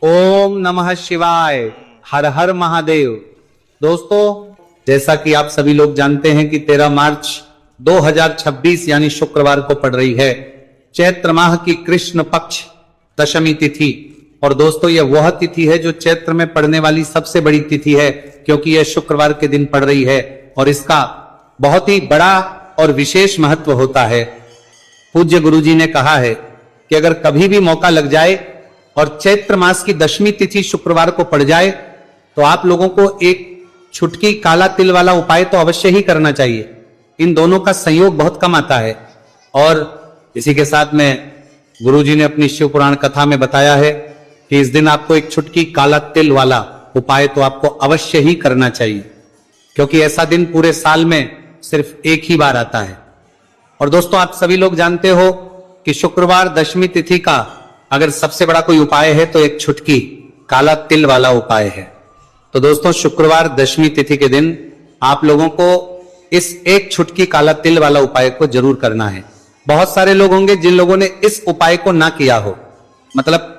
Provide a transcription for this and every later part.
ओम नमः शिवाय, हर हर महादेव। दोस्तों, जैसा कि आप सभी लोग जानते हैं कि 13 मार्च 2026 यानी शुक्रवार को पड़ रही है चैत्र माह की कृष्ण पक्ष दशमी तिथि। और दोस्तों, यह वह तिथि है जो चैत्र में पड़ने वाली सबसे बड़ी तिथि है, क्योंकि यह शुक्रवार के दिन पड़ रही है और इसका बहुत ही बड़ा और विशेष महत्व होता है। पूज्य गुरुजी ने कहा है कि अगर कभी भी मौका लग जाए और चैत्र मास की दशमी तिथि शुक्रवार को पड़ जाए तो आप लोगों को एक छुटकी काला तिल वाला उपाय तो अवश्य ही करना चाहिए। इन दोनों का संयोग बहुत कम आता है। और इसी के साथ में गुरुजी ने अपनी शिव पुराण कथा में बताया है कि इस दिन आपको एक छुटकी काला तिल वाला उपाय तो आपको अवश्य ही करना चाहिए, क्योंकि ऐसा दिन पूरे साल में सिर्फ एक ही बार आता है। और दोस्तों, आप सभी लोग जानते हो कि शुक्रवार दशमी तिथि का अगर सबसे बड़ा कोई उपाय है तो एक छुटकी काला तिल वाला उपाय है। तो दोस्तों, शुक्रवार दशमी तिथि के दिन आप लोगों को इस एक छुटकी काला तिल वाला उपाय को जरूर करना है। बहुत सारे लोग होंगे जिन लोगों ने इस उपाय को ना किया हो, मतलब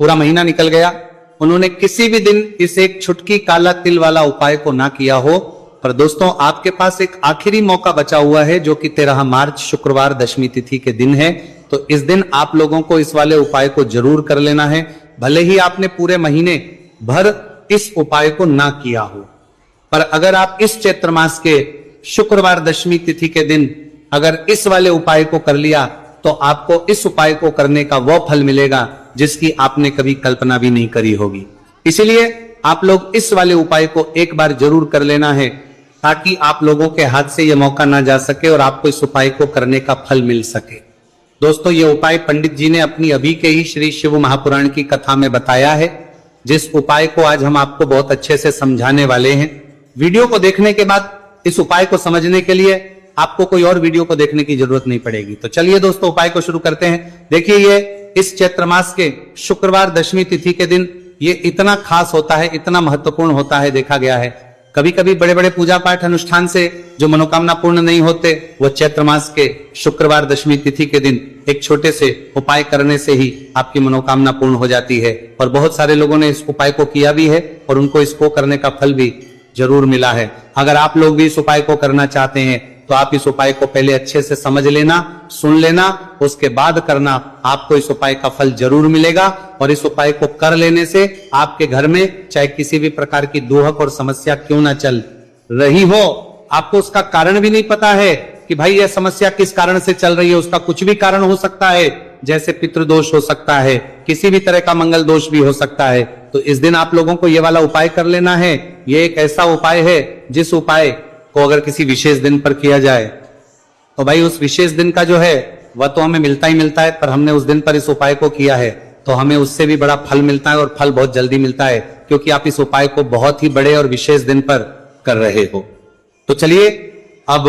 पूरा महीना निकल गया, उन्होंने किसी भी दिन इस एक छुटकी काला तिल वाला उपाय को ना किया हो। पर दोस्तों, आपके पास एक आखिरी मौका बचा हुआ है जो कि 13 मार्च शुक्रवार दशमी तिथि के दिन है। तो इस दिन आप लोगों को इस वाले उपाय को जरूर कर लेना है, भले ही आपने पूरे महीने भर इस उपाय को ना किया हो। पर अगर आप इस चैत्र मास के शुक्रवार दशमी तिथि के दिन अगर इस वाले उपाय को कर लिया तो आपको इस उपाय को करने का वह फल मिलेगा जिसकी आपने कभी कल्पना भी नहीं करी होगी। इसीलिए आप लोग इस वाले उपाय को एक बार जरूर कर लेना है, ताकि आप लोगों के हाथ से यह मौका ना जा सके और आपको इस उपाय को करने का फल मिल सके। दोस्तों, यह उपाय पंडित जी ने अपनी अभी के ही श्री शिव महापुराण की कथा में बताया है, जिस उपाय को आज हम आपको बहुत अच्छे से समझाने वाले हैं। वीडियो को देखने के बाद इस उपाय को समझने के लिए आपको कोई और वीडियो को देखने की जरूरत नहीं पड़ेगी। तो चलिए दोस्तों, उपाय को शुरू करते हैं। देखिए, ये इस चैत्र मास के शुक्रवार दशमी तिथि के दिन ये इतना खास होता है, इतना महत्वपूर्ण होता है। देखा गया है कभी कभी बड़े बड़े पूजा पाठ अनुष्ठान से जो मनोकामना पूर्ण नहीं होते, वो चैत्र मास के शुक्रवार दशमी तिथि के दिन एक छोटे से उपाय करने से ही आपकी मनोकामना पूर्ण हो जाती है। और बहुत सारे लोगों ने इस उपाय को किया भी है और उनको इसको करने का फल भी जरूर मिला है। अगर आप लोग भी इस उपाय को करना चाहते हैं तो आप इस उपाय को पहले अच्छे से समझ लेना, सुन लेना, उसके बाद करना। आपको इस उपाय का फल जरूर मिलेगा और इस उपाय को कर लेने से आपके घर में चाहे किसी भी प्रकार की दुहक और समस्या क्यों ना चल रही हो, आपको उसका कारण भी नहीं पता है कि भाई यह समस्या किस कारण से चल रही है। उसका कुछ भी कारण हो सकता है, जैसे पितृदोष हो सकता है, किसी भी तरह का मंगल दोष भी हो सकता है। तो इस दिन आप लोगों को यह वाला उपाय कर लेना है। यह एक ऐसा उपाय है जिस उपाय को अगर किसी विशेष दिन पर किया जाए तो भाई उस विशेष दिन का जो है वह तो हमें मिलता ही मिलता है, पर हमने उस दिन पर इस उपाय को किया है तो हमें उससे भी बड़ा फल मिलता है, और फल बहुत जल्दी मिलता है, क्योंकि आप इस उपाय को बहुत ही बड़े और विशेष दिन पर कर रहे हो। तो चलिए अब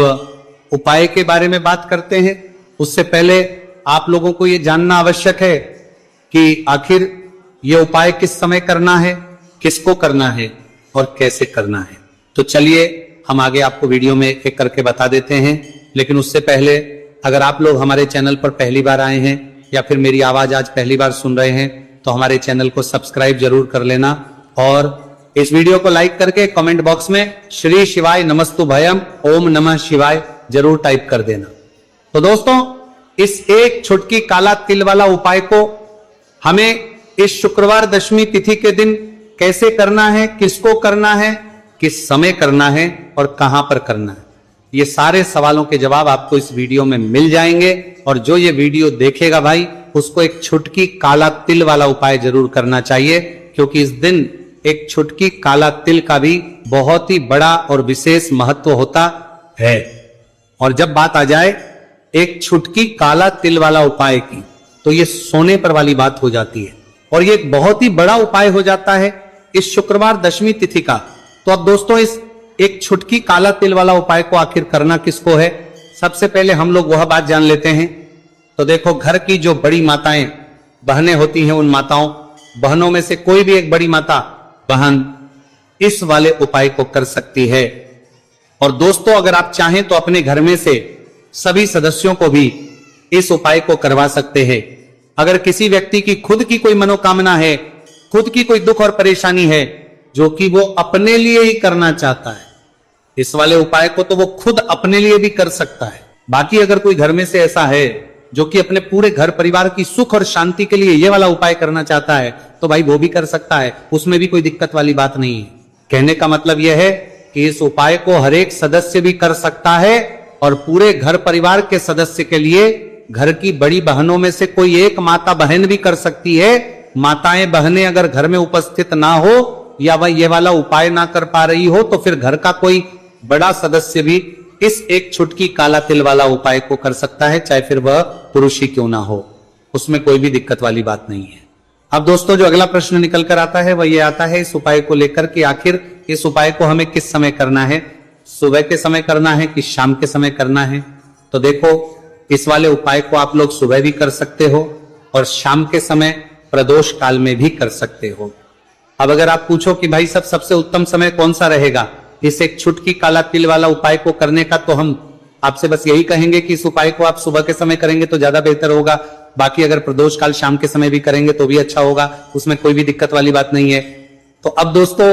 उपाय के बारे में बात करते हैं। उससे पहले आप लोगों को यह जानना आवश्यक है कि आखिर यह उपाय किस समय करना है, किसको करना है और कैसे करना है। तो चलिए हम आगे आपको वीडियो में एक करके बता देते हैं। लेकिन उससे पहले अगर आप लोग हमारे चैनल पर पहली बार आए हैं या फिर मेरी आवाज आज पहली बार सुन रहे हैं तो हमारे चैनल को सब्सक्राइब जरूर कर लेना, और इस वीडियो को लाइक करके कमेंट बॉक्स में श्री शिवाय नमस्तु भयम ओम नमः शिवाय जरूर टाइप कर देना। तो दोस्तों, इस एक छुटकी काला तिल वाला उपाय को हमें इस शुक्रवार दशमी तिथि के दिन कैसे करना है, किसको करना है, किस समय करना है और कहां पर करना है, ये सारे सवालों के जवाब आपको इस वीडियो में मिल जाएंगे। और जो ये वीडियो देखेगा भाई, उसको एक छुटकी काला तिल वाला उपाय जरूर करना चाहिए, क्योंकि इस दिन एक छुटकी काला तिल का भी बहुत ही बड़ा और विशेष महत्व होता है। और जब बात आ जाए एक छुटकी काला तिल वाला उपाय की, तो ये सोने पर वाली बात हो जाती है और ये एक बहुत ही बड़ा उपाय हो जाता है इस शुक्रवार दशमी तिथि का। तो अब दोस्तों, इस एक छुटकी काला तिल वाला उपाय को आखिर करना किसको है, सबसे पहले हम लोग वह बात जान लेते हैं। तो देखो, घर की जो बड़ी माताएं बहनें होती हैं, उन माताओं बहनों में से कोई भी एक बड़ी माता बहन इस वाले उपाय को कर सकती है। और दोस्तों, अगर आप चाहें तो अपने घर में से सभी सदस्यों को भी इस उपाय को करवा सकते हैं। अगर किसी व्यक्ति की खुद की कोई मनोकामना है, खुद की कोई दुख और परेशानी है जो कि वो अपने लिए ही करना चाहता है, इस वाले उपाय को तो वो खुद अपने लिए भी कर सकता है। बाकी अगर कोई घर में से ऐसा है जो कि अपने पूरे घर परिवार की सुख और शांति के लिए ये वाला उपाय करना चाहता है, तो भाई वो भी कर सकता है, उसमें भी कोई दिक्कत वाली बात नहीं है। कहने का मतलब यह है कि इस उपाय को हर एक सदस्य भी कर सकता है और पूरे घर परिवार के सदस्य के लिए घर की बड़ी बहनों में से कोई एक माता बहन भी कर सकती है। माताएं बहनें अगर घर में उपस्थित ना हो या वह ये वाला उपाय ना कर पा रही हो तो फिर घर का कोई बड़ा सदस्य भी इस एक छुटकी काला तिल वाला उपाय को कर सकता है, चाहे फिर वह पुरुष ही क्यों ना हो, उसमें कोई भी दिक्कत वाली बात नहीं है। अब दोस्तों जो अगला प्रश्न निकल कर आता है वह ये आता है इस उपाय को लेकर कि आखिर इस उपाय को हमें किस समय करना है, सुबह के समय करना है कि शाम के समय करना है। तो देखो, इस वाले उपाय को आप लोग सुबह भी कर सकते हो और शाम के समय प्रदोष काल में भी कर सकते हो। अब अगर आप पूछो कि भाई सबसे उत्तम समय कौन सा रहेगा इस एक छुटकी काला तिल वाला उपाय को करने का, तो हम आपसे बस यही कहेंगे कि इस उपाय को आप सुबह के समय करेंगे तो ज्यादा बेहतर होगा। बाकी अगर प्रदोष काल शाम के समय भी करेंगे तो भी अच्छा होगा, उसमें कोई भी दिक्कत वाली बात नहीं है। तो अब दोस्तों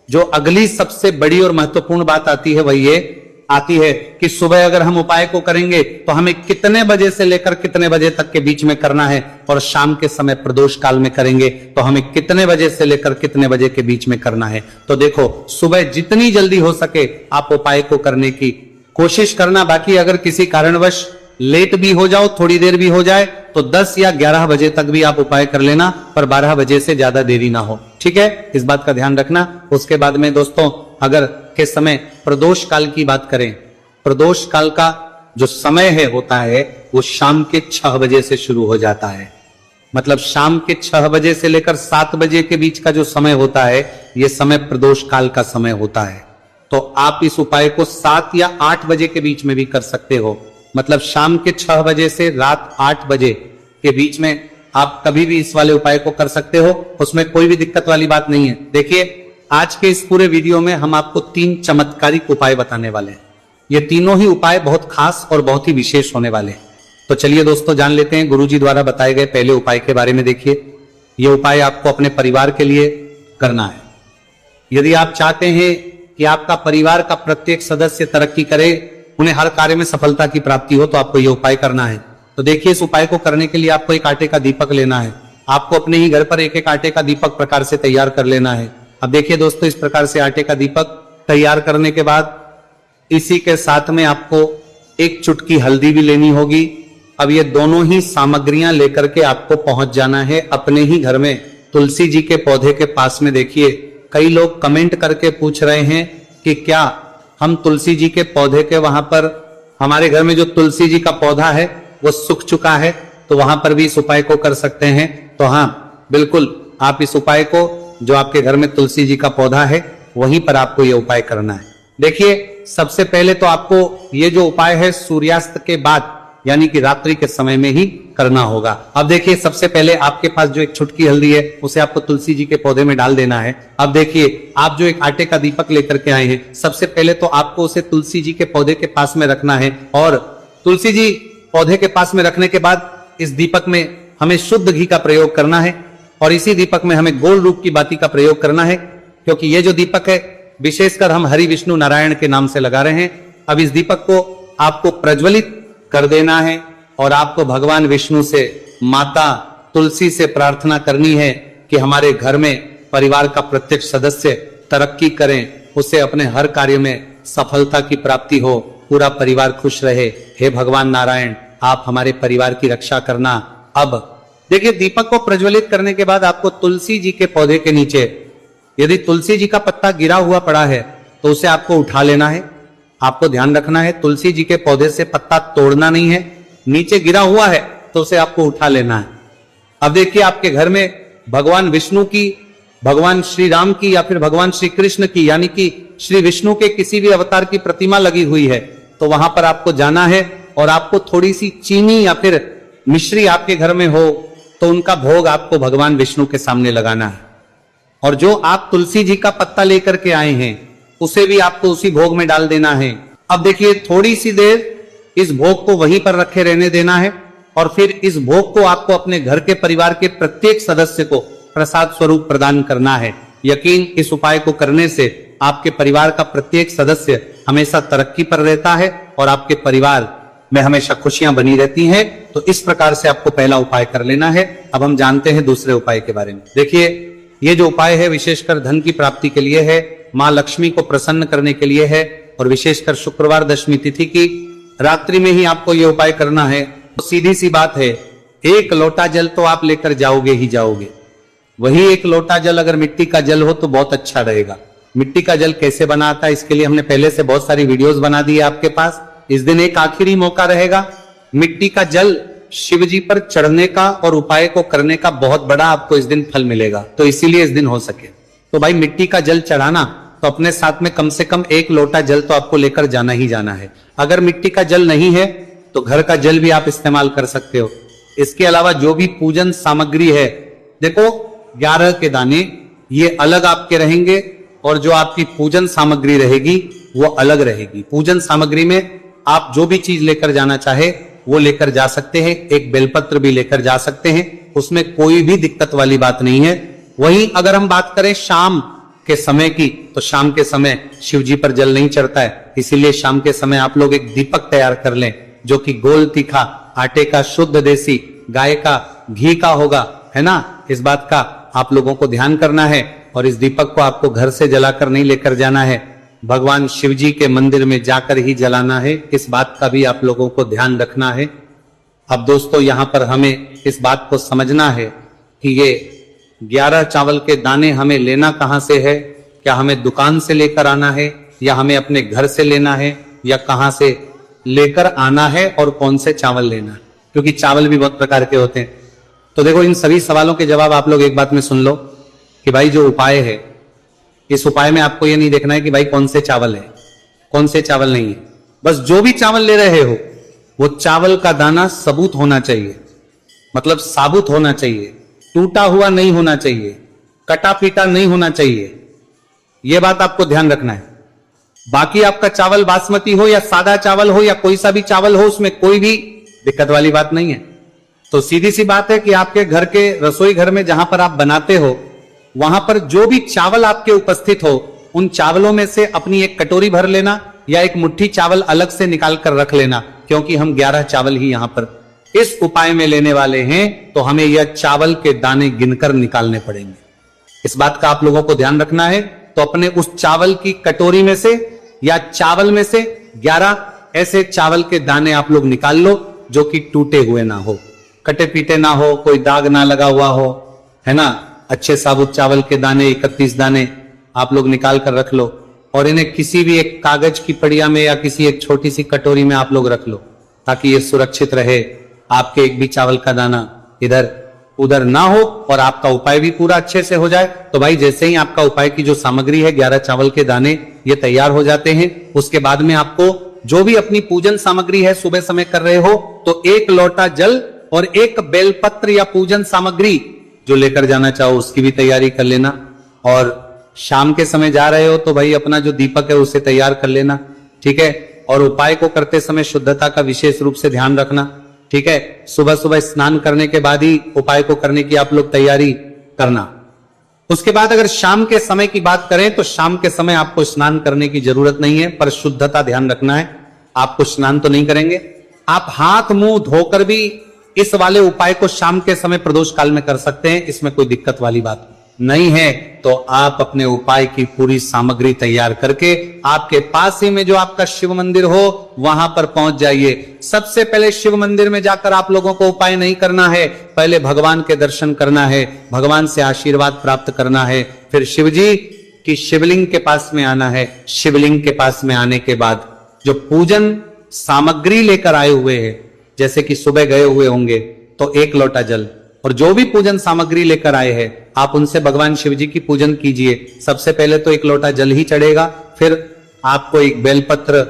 जो अगली सबसे बड़ी और महत्वपूर्ण बात आती है वह ये आती है कि सुबह अगर हम उपाय को करेंगे तो हमें कितने बजे से लेकर कितने बजे तक के बीच में करना है, और शाम के समय प्रदोष काल में करेंगे तो हमें कितने बजे से लेकर कितने बजे के बीच में करना है। तो देखो, सुबह जितनी जल्दी हो सके आप उपाय को करने की कोशिश करना। बाकी अगर किसी कारणवश लेट भी हो जाओ, थोड़ी देर भी हो जाए, तो 10 या 11 बजे तक भी आप उपाय कर लेना, पर 12 बजे से ज्यादा देरी ना हो, ठीक है, इस बात का ध्यान रखना। उसके बाद में दोस्तों अगर के समय प्रदोष काल की बात करें, प्रदोष काल का जो समय है होता है वो शाम के 6 बजे से शुरू हो जाता है। मतलब शाम के 6 बजे से लेकर 7 बजे के बीच का जो समय होता है यह समय प्रदोष काल का समय होता है। तो आप इस उपाय को 7 या 8 बजे के बीच में भी कर सकते हो। मतलब शाम के 6 बजे से रात 8 बजे के बीच में आप कभी भी इस वाले उपाय को कर सकते हो, उसमें कोई भी दिक्कत वाली बात नहीं है। देखिए, आज के इस पूरे वीडियो में हम आपको 3 चमत्कारिक उपाय बताने वाले हैं। ये तीनों ही उपाय बहुत खास और बहुत ही विशेष होने वाले हैं। तो चलिए दोस्तों जान लेते हैं गुरुजी द्वारा बताए गए पहले उपाय के बारे में। देखिए, ये उपाय आपको अपने परिवार के लिए करना है। यदि आप चाहते हैं कि आपका परिवार का प्रत्येक सदस्य तरक्की करे, उन्हें हर कार्य में सफलता की प्राप्ति हो, तो आपको यह उपाय करना है। तो देखिए, इस उपाय को करने के लिए आपको एक आटे का दीपक लेना है। आपको अपने ही घर पर एक एक आटे का दीपक प्रकार से तैयार कर लेना है। अब देखिए दोस्तों, इस प्रकार से आटे का दीपक तैयार करने के बाद इसी के साथ में आपको एक चुटकी हल्दी भी लेनी होगी। अब ये दोनों ही सामग्रियां लेकर के आपको पहुंच जाना है अपने ही घर में तुलसी जी के पौधे के पास में। देखिए, कई लोग कमेंट करके पूछ रहे हैं कि क्या हम तुलसी जी के पौधे के वहां पर, हमारे घर में जो तुलसी जी का पौधा है वो सूख चुका है, तो वहां पर भी इस उपाय को कर सकते हैं। तो हाँ, बिल्कुल आप इस उपाय को, जो आपके घर में तुलसी जी का पौधा है वहीं पर आपको यह उपाय करना है। देखिए, सबसे पहले तो आपको ये जो उपाय है सूर्यास्त के बाद यानी कि रात्रि के समय में ही करना होगा। अब देखिए, सबसे पहले आपके पास जो एक छुटकी हल्दी है उसे आपको तुलसी जी के पौधे में डाल देना है। अब देखिए, आप जो एक आटे का दीपक लेकर के आए हैं, सबसे पहले तो आपको उसे तुलसी जी के पौधे के पास में रखना है, और तुलसी जी पौधे के पास में रखने के बाद इस दीपक में हमें शुद्ध घी का प्रयोग करना है, और इसी दीपक में हमें गोल रूप की बाती का प्रयोग करना है, क्योंकि ये जो दीपक है विशेषकर हम हरि विष्णु नारायण के नाम से लगा रहे हैं। अब इस दीपक को आपको प्रज्वलित कर देना है और आपको भगवान विष्णु से, माता तुलसी से प्रार्थना करनी है कि हमारे घर में परिवार का प्रत्येक सदस्य तरक्की करें, उसे अपने हर कार्य में सफलता की प्राप्ति हो, पूरा परिवार खुश रहे। हे भगवान नारायण, आप हमारे परिवार की रक्षा करना। अब देखिए, दीपक को प्रज्वलित करने के बाद आपको तुलसी जी के पौधे के नीचे यदि तुलसी जी का पत्ता गिरा हुआ पड़ा है तो उसे आपको उठा लेना है। आपको ध्यान रखना है, तुलसी जी के पौधे से पत्ता तोड़ना नहीं है, नीचे गिरा हुआ है तो उसे आपको उठा लेना है। अब देखिए, आपके घर में भगवान विष्णु की, भगवान श्री राम की या फिर भगवान श्री कृष्ण की यानी कि श्री विष्णु के किसी भी अवतार की प्रतिमा लगी हुई है, तो वहां पर आपको जाना है और आपको थोड़ी सी चीनी या फिर मिश्री आपके घर में हो तो उनका भोग आपको भगवान विष्णु के सामने लगाना है। और जो आप तुलसी जी का पत्ता लेकर के आए हैं उसे भी आपको उसी भोग में डाल देना है। अब देखिए, थोड़ी सी देर इस भोग को वहीं पर रखे रहने देना है, और फिर इस भोग को आपको अपने घर के परिवार के प्रत्येक सदस्य को प्रसाद स्वरूप प्रदान करना है। यकीन इस उपाय को करने से आपके परिवार का प्रत्येक सदस्य हमेशा तरक्की पर रहता है और आपके परिवार में हमेशा खुशियां बनी रहती हैं। तो इस प्रकार से आपको पहला उपाय कर लेना है। अब हम जानते हैं दूसरे उपाय के बारे में। देखिए, ये जो उपाय है विशेषकर धन की प्राप्ति के लिए है, मां लक्ष्मी को प्रसन्न करने के लिए है और विशेषकर शुक्रवार दशमी तिथि की रात्रि में ही आपको ये उपाय करना है। तो सीधी सी बात है, 1 लोटा जल तो आप लेकर जाओगे ही जाओगे। वही 1 लोटा जल अगर मिट्टी का जल हो तो बहुत अच्छा रहेगा। मिट्टी का जल कैसे बनाता है इसके लिए हमने पहले से बहुत सारी वीडियोस बना दी है आपके पास। इस दिन एक आखिरी मौका रहेगा, मिट्टी का जल शिव जी पर चढ़ने का और उपाय को करने का बहुत बड़ा आपको इस दिन फल मिलेगा। तो इसीलिए इस दिन हो सके तो भाई मिट्टी का जल चढ़ाना, तो अपने साथ में कम से कम 1 लोटा जल तो आपको लेकर जाना ही जाना है। अगर मिट्टी का जल नहीं है तो घर का जल भी आप इस्तेमाल कर सकते हो। इसके अलावा जो भी पूजन सामग्री है, देखो 11 के दाने ये अलग आपके रहेंगे और जो आपकी पूजन सामग्री रहेगी वो अलग रहेगी। पूजन सामग्री में आप जो भी चीज लेकर जाना चाहे वो लेकर जा सकते हैं। एक बेलपत्र भी लेकर जा सकते हैं, उसमें कोई भी दिक्कत वाली बात नहीं है। वहीं अगर हम बात करें शाम के समय की, तो शाम के समय शिव जी पर जल नहीं चढ़ता है, इसीलिए शाम के समय आप लोग एक दीपक तैयार कर लें जो कि गोल तीखा आटे का शुद्ध देसी गाय का घी का होगा, है ना। इस बात का आप लोगों को ध्यान करना है और इस दीपक को आपको घर से जलाकर नहीं लेकर जाना है, भगवान शिव जी के मंदिर में जाकर ही जलाना है। इस बात का भी आप लोगों को ध्यान रखना है। अब दोस्तों यहां पर हमें इस बात को समझना है कि ये 11 चावल के दाने हमें लेना कहां से है। क्या हमें दुकान से लेकर आना है या हमें अपने घर से लेना है या कहां से लेकर आना है और कौन से चावल लेना है, क्योंकि चावल भी बहुत प्रकार के होते हैं। तो देखो, इन सभी सवालों के जवाब आप लोग एक बात में सुन लो कि भाई जो उपाय है, इस उपाय में आपको ये नहीं देखना है कि भाई कौन से चावल है कौन से चावल नहीं है। बस जो भी चावल ले रहे हो वो चावल का दाना सबूत होना चाहिए, मतलब साबुत होना चाहिए, टूटा हुआ नहीं होना चाहिए, कटा पीटा नहीं होना चाहिए। यह बात आपको ध्यान रखना है। बाकी आपका चावल बासमती हो या सादा चावल हो या कोई सा भी चावल हो, उसमें कोई भी दिक्कत वाली बात नहीं है। तो सीधी सी बात है कि आपके घर के रसोई घर में जहां पर आप बनाते हो, वहां पर जो भी चावल आपके उपस्थित हो, उन चावलों में से अपनी एक कटोरी भर लेना या एक मुट्ठी चावल अलग से निकाल कर रख लेना, क्योंकि हम 11 चावल ही यहां पर इस उपाय में लेने वाले हैं। तो हमें यह चावल के दाने गिनकर निकालने पड़ेंगे। इस बात का आप लोगों को ध्यान रखना है। तो अपने उस चावल की कटोरी में से या चावल में से 11 ऐसे चावल के दाने आप लोग निकाल लो जो कि टूटे हुए ना हो, कटे पीटे ना हो, कोई दाग ना लगा हुआ हो, है ना। अच्छे साबुत चावल के दाने 31 दाने आप लोग निकाल कर रख लो और इन्हें किसी भी एक कागज की पड़िया में या किसी एक छोटी सी कटोरी में आप लोग रख लो, ताकि ये सुरक्षित रहे, आपके एक भी चावल का दाना इधर उधर ना हो और आपका उपाय भी पूरा अच्छे से हो जाए। तो भाई जैसे ही आपका उपाय की जो सामग्री है 11 चावल के दाने ये तैयार हो जाते हैं, उसके बाद में आपको जो भी अपनी पूजन सामग्री है सुबह समय कर रहे हो तो 1 लोटा जल और 1 बेलपत्र या पूजन सामग्री जो लेकर जाना चाहो उसकी भी तैयारी कर लेना। और शाम के समय जा रहे हो तो भाई अपना जो दीपक है उसे तैयार कर लेना, ठीक है। और उपाय को करते समय शुद्धता का विशेष रूप से ध्यान रखना, ठीक है। सुबह सुबह स्नान करने के बाद ही उपाय को करने की आप लोग तैयारी करना। उसके बाद अगर शाम के समय की बात करें तो शाम के समय आपको स्नान करने की जरूरत नहीं है, पर शुद्धता ध्यान रखना है। आपको स्नान तो नहीं करेंगे, आप हाथ मुंह धोकर भी इस वाले उपाय को शाम के समय प्रदोष काल में कर सकते हैं, इसमें कोई दिक्कत वाली बात नहीं है। तो आप अपने उपाय की पूरी सामग्री तैयार करके आपके पास ही में जो आपका शिव मंदिर हो वहां पर पहुंच जाइए। सबसे पहले शिव मंदिर में जाकर आप लोगों को उपाय नहीं करना है, पहले भगवान के दर्शन करना है, भगवान से आशीर्वाद प्राप्त करना है, फिर शिव जी की शिवलिंग के पास में आना है। शिवलिंग के पास में आने के बाद जो पूजन सामग्री लेकर आए हुए हैं, जैसे कि सुबह गए हुए होंगे तो 1 लोटा जल और जो भी पूजन सामग्री लेकर आए हैं आप उनसे भगवान शिव जी की पूजन कीजिए। सबसे पहले तो 1 लोटा जल ही चढ़ेगा, फिर आपको एक बेलपत्र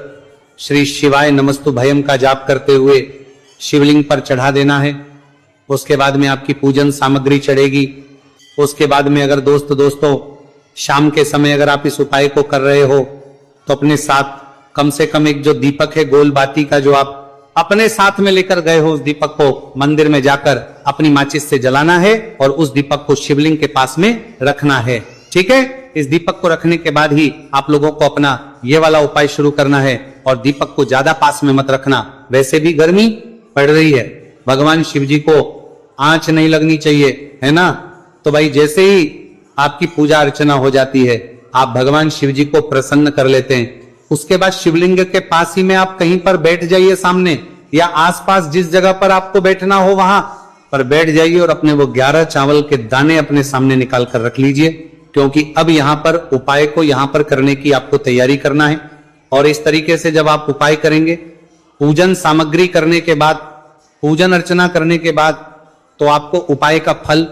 श्री शिवाय नमस्तु भयम का जाप करते हुए शिवलिंग पर चढ़ा देना है। उसके बाद में आपकी पूजन सामग्री चढ़ेगी। उसके बाद में अगर दोस्तों शाम के समय अगर आप इस उपाय को कर रहे हो तो अपने साथ कम से कम एक जो दीपक है गोल बाती का जो आप अपने साथ में लेकर गए हो उस दीपक को मंदिर में जाकर अपनी माचिस से जलाना है और उस दीपक को शिवलिंग के पास में रखना है। ठीक है, इस दीपक को रखने के बाद ही आप लोगों को अपना ये वाला उपाय शुरू करना है और दीपक को ज्यादा पास में मत रखना। वैसे भी गर्मी पड़ रही है, भगवान शिव जी को आंच नहीं लगनी चाहिए, है ना। तो भाई जैसे ही आपकी पूजा अर्चना हो जाती है, आप भगवान शिव जी को प्रसन्न कर लेते हैं, उसके बाद शिवलिंग के पास ही में आप कहीं पर बैठ जाइए सामने, या आसपास जिस जगह पर आपको बैठना हो वहां पर बैठ जाइए और अपने वो 11 चावल के दाने अपने सामने निकाल कर रख लीजिए, क्योंकि अब यहां पर उपाय को यहां पर करने की आपको तैयारी करना है। और इस तरीके से जब आप उपाय करेंगे, पूजन सामग्री करने के बाद, पूजन अर्चना करने के बाद, तो आपको उपाय का फल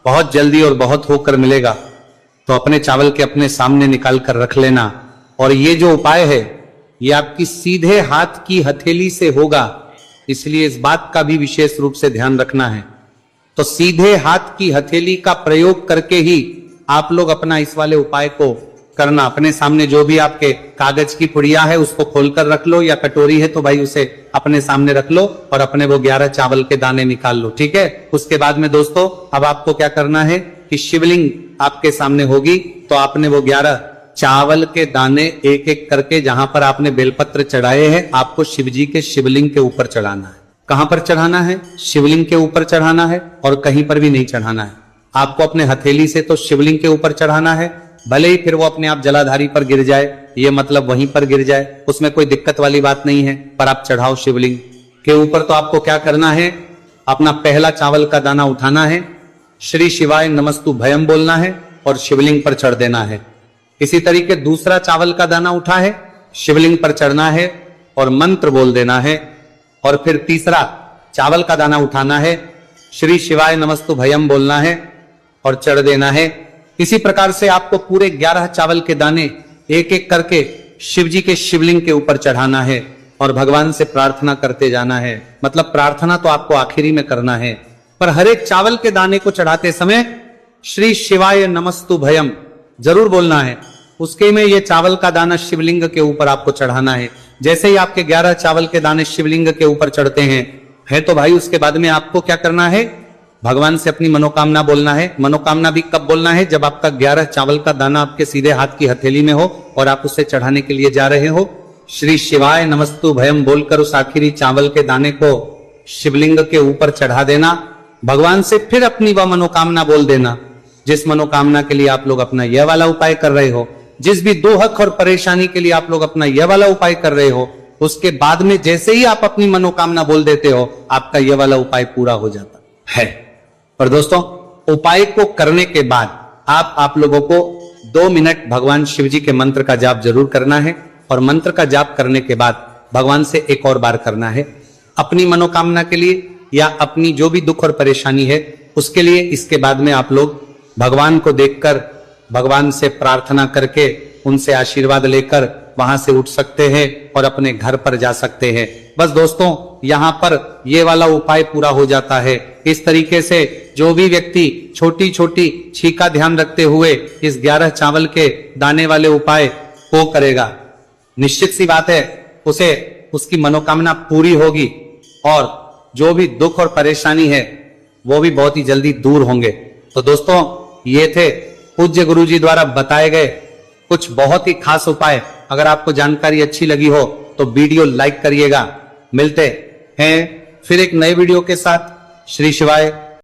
बहुत जल्दी और बहुत होकर मिलेगा। तो अपने चावल के अपने सामने निकाल कर रख लेना। और ये जो उपाय है ये आपकी सीधे हाथ की हथेली से होगा, इसलिए इस बात का भी विशेष रूप से ध्यान रखना है। तो सीधे हाथ की हथेली का प्रयोग करके ही आप लोग अपना इस वाले उपाय को करना। अपने सामने जो भी आपके कागज की पुड़िया है उसको खोलकर रख लो, या कटोरी है तो भाई उसे अपने सामने रख लो और अपने वो 11 चावल के दाने निकाल लो। ठीक है, उसके बाद में दोस्तों अब आपको क्या करना है कि शिवलिंग आपके सामने होगी, तो आपने वो 11 चावल के दाने एक एक करके जहां पर आपने बेलपत्र चढ़ाए हैं, आपको शिवजी के शिवलिंग के ऊपर चढ़ाना है। कहां पर चढ़ाना है? शिवलिंग के ऊपर चढ़ाना है, और कहीं पर भी नहीं चढ़ाना है। आपको अपने हथेली से तो शिवलिंग के ऊपर चढ़ाना है, भले ही फिर वो अपने आप जलाधारी पर गिर जाए, ये मतलब वहीं पर गिर जाए, उसमें कोई दिक्कत वाली बात नहीं है, पर आप चढ़ाओ शिवलिंग के ऊपर। तो आपको क्या करना है, अपना पहला चावल का दाना उठाना है, श्री शिवाय नमस्तु भयम बोलना है और शिवलिंग पर चढ़ देना है। इसी तरीके दूसरा चावल का दाना उठा है, शिवलिंग पर चढ़ना है और मंत्र बोल देना है। और फिर तीसरा चावल का दाना उठाना है, श्री शिवाय नमस्तु भयम बोलना है और चढ़ देना है। इसी प्रकार से आपको पूरे 11 चावल के दाने एक एक करके शिव जी के शिवलिंग के ऊपर चढ़ाना है और भगवान से प्रार्थना करते जाना है। मतलब प्रार्थना तो आपको आखिरी में करना है, पर हर एक चावल के दाने को चढ़ाते समय श्री शिवाय नमस्तु भयम जरूर बोलना है। उसके में ये चावल का दाना शिवलिंग के ऊपर आपको चढ़ाना है। जैसे ही आपके 11 चावल के दाने शिवलिंग के ऊपर चढ़ते हैं तो भाई उसके बाद में आपको क्या करना है, भगवान से अपनी मनोकामना बोलना है। मनोकामना भी कब बोलना है? जब आपका 11 चावल का दाना आपके सीधे हाथ की हथेली में हो और आप उसे चढ़ाने के लिए जा रहे हो। श्री शिवाय नमस्तु भयम बोलकर उस आखिरी चावल के दाने को शिवलिंग के ऊपर चढ़ा देना। भगवान से फिर अपनी वह मनोकामना बोल देना जिस मनोकामना के लिए आप लोग अपना यह वाला उपाय कर रहे हो। जिस भी दुख और परेशानी के लिए आप लोग अपना यह वाला उपाय कर रहे हो, उसके बाद में जैसे ही आप अपनी मनोकामना बोल देते हो, आपका यह वाला उपाय पूरा हो जाता है। पर दोस्तों, उपाय को करने के बाद आप लोगों को 2 मिनट भगवान शिव जी के मंत्र का जाप जरूर करना है। और मंत्र का जाप करने के बाद भगवान से एक और बार करना है अपनी मनोकामना के लिए, या अपनी जो भी दुख और परेशानी है उसके लिए। इसके बाद में आप लोग भगवान को देखकर, भगवान से प्रार्थना करके, उनसे आशीर्वाद लेकर वहां से उठ सकते हैं और अपने घर पर जा सकते हैं। बस दोस्तों, यहां पर ये वाला उपाय पूरा हो जाता है। इस तरीके से जो भी व्यक्ति छोटी छोटी छीका ध्यान रखते हुए इस 11 चावल के दाने वाले उपाय को करेगा, निश्चित सी बात है उसे उसकी मनोकामना पूरी होगी और जो भी दुख और परेशानी है वो भी बहुत ही जल्दी दूर होंगे। तो दोस्तों, ये थे पूज्य गुरुजी द्वारा बताए गए कुछ बहुत ही खास उपाय। अगर आपको जानकारी अच्छी लगी हो तो वीडियो लाइक करिएगा। मिलते हैं फिर एक नए वीडियो के साथ। श्री शिवाय।